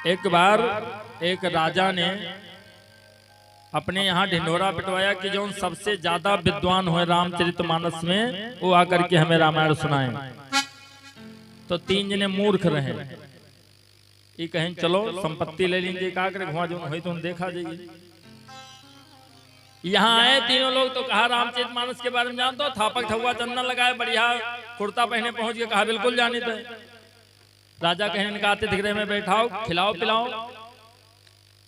एक बार एक राजा ने अपने यहाँ ढिंढोरा पिटवाया कि जो सबसे ज्यादा विद्वान हुए रामचरितमानस में वो आकर के हमें रामायण सुनाए। तो तीन जने मूर्ख रहे, ये कहें चलो संपत्ति ले लीजिए, का करे घुमा जो हो तुम देखा जाइए। यहाँ आए तीनों लोग तो कहा रामचरितमानस के बारे में जानते हो, थापक थुआ चंदन लगाए बढ़िया कुर्ता पहने पहुंच गए, कहा बिल्कुल जानी थे। राजा कहने इनका आतिथ्य में बैठाओ, खिलाओ पिलाओ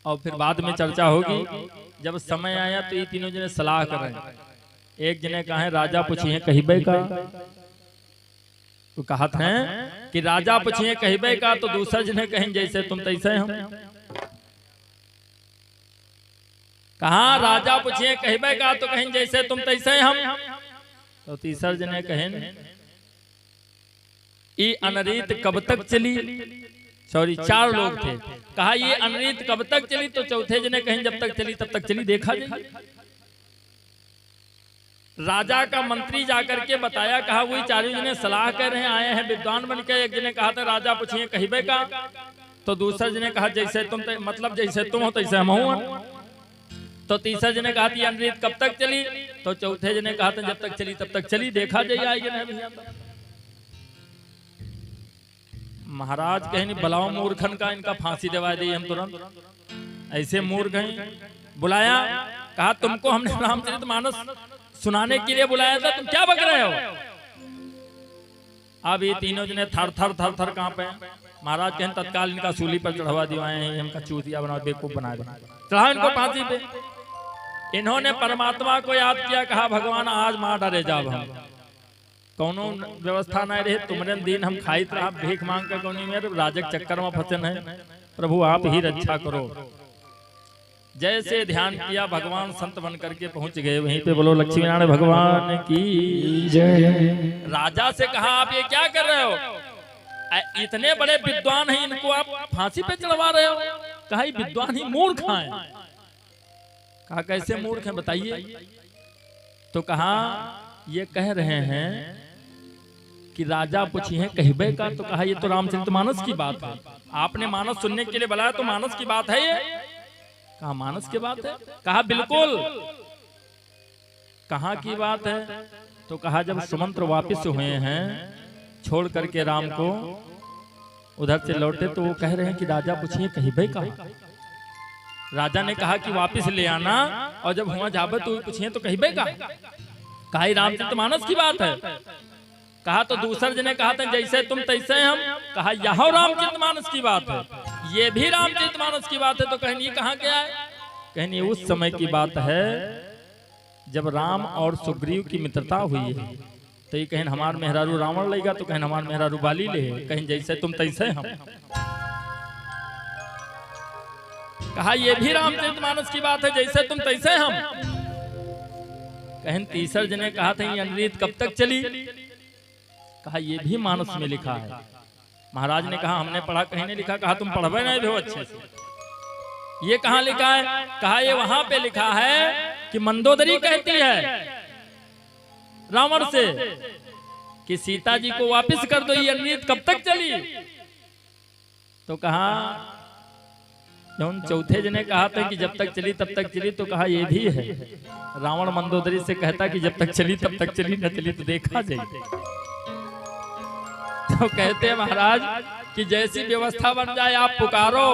और फिर बाद में चर्चा होगी। जब समय आया तो ये तीनों जने सलाह कर रहे हैं। एक जने कहा राजा पूछिए कहिबे का, तो कहा था कि राजा पूछिए कहिबे का, तो दूसरा जने कहें जैसे तुम तैसे हम। कहा राजा पूछिए कहिबे का, तो कहें जैसे तुम तैसे हम। तो तीसरा जने कहें ये अनरीत कब तक चली, सॉरी चार लोग थे, कहा ये अनरीत कब तक चली। तो चौथे जने कहें जब तक चली तब तक चली, देखा जाए। राजा का मंत्री जाकर के बताया, कहा वही चारों जने सलाह कर रहे हैं, आए हैं विद्वान बन के। एक जने कहा था राजा पूछिए कहिबे का, तो दूसरा जने कहा जैसे तुम मतलब जैसे तुम हो तैसे हम हूं। तो तीसरा जने कहा थी अनरीत कब तक चली, तो चौथे जने कहा था जब तक चली तब तक चली, देखा जाए। महाराज कहें बुलाओ मूर्खन का, इनका फांसी दिवा दी हम तुरंत। ऐसे मूर्ख हैं। बुलाया, कहा तुमको हमने रामचरितमानस सुनाने के लिए बुलाया था, तुम क्या बक रहे हो। अब ये तीनों जने थर थर थर थर कांपे। महाराज कहें तत्काल इनका सूली पर चढ़वा दिवाए हैं, इनका चूतिया बना बेवकूफ बना दे, चढ़ाओ इनको फांसी पे। इन्होंने परमात्मा को याद किया, कहा भगवान आज मार डरे जाब हम, कौनो व्यवस्था नहीं रहे, तुमरे दिन हम खाइत रहा भीख मांग कर, कौन मेरे राजक चक्कर में फंसन है, प्रभु आप ही रक्षा करो। जैसे ध्यान किया भगवान संत बन करके पहुंच गए वहीं पे। बोलो लक्ष्मी नारायण भगवान की जय। राजा से कहा आप ये क्या कर रहे हो, इतने बड़े विद्वान हैं, इनको आप फांसी पे चढ़वा रहे हो। कहा विद्वान ही मूर्ख हैं। कहा कैसे मूर्ख हैं बताइए। तो कहा ये कह रहे हैं कि राजा पूछिए कहिबे का, तो कहा ये तो रामचरितमानस की बात है, आपने मानस सुनने के लिए बुलाया तो मानस की बात है ये। कहा मानस की बात है, कहा बिल्कुल। कहाँ की बात है, तो कहा जब सुमंत्र वापिस हुए हैं छोड़ करके राम को, उधर से लौटे तो वो कह रहे हैं कि राजा पूछिए कहिबे का। राजा ने कहा कि वापिस ले आना, और जब हुआ जाबे तो पूछिए तो कहिबे का। कहा रामचरितमानस की बात है। कहा तो दूसरे जने कहा था जैसे तुम तैसे हम। कहा यह रामचरितमानस की बात है, ये भी रामचरितमानस की बात है। तो कहनी कहाँ गया है, कहनी उस समय की बात है जब राम और सुग्रीव की मित्रता हुई है। तो ये कहें हमार मेहरारू रावण लेगा, तो कहें हमार मेहरारू बाली ले, कहें जैसे तुम तैसे हम। कहा ये भी रामचरितमानस की बात है, जैसे तुम तैसे हम। कहें तीसरा जने कहा था ये अनरीत कब तक चली। कहा ये भी मानस में लिखा है। महाराज ने कहा हमने पढ़ा, कहीं नहीं लिखा। कहा तुम पढ़वे नहीं हो अच्छे से, ये कहाँ लिखा है। कहा ये वहां पे लिखा है कि मंदोदरी कहती है रावण से कि सीता जी को वापिस कर दो, ये अनरीत कब तक चली। तो कहा जब चौथे जने कहा था कि जब तक चली तब तक चली, तो कहा ये भी है रावण मंदोदरी से कहता कि जब तक चली तब तक चली, न चली तो देखा जाए। तो कहते हैं महाराज कि जैसी व्यवस्था बन जाए आप पुकारो।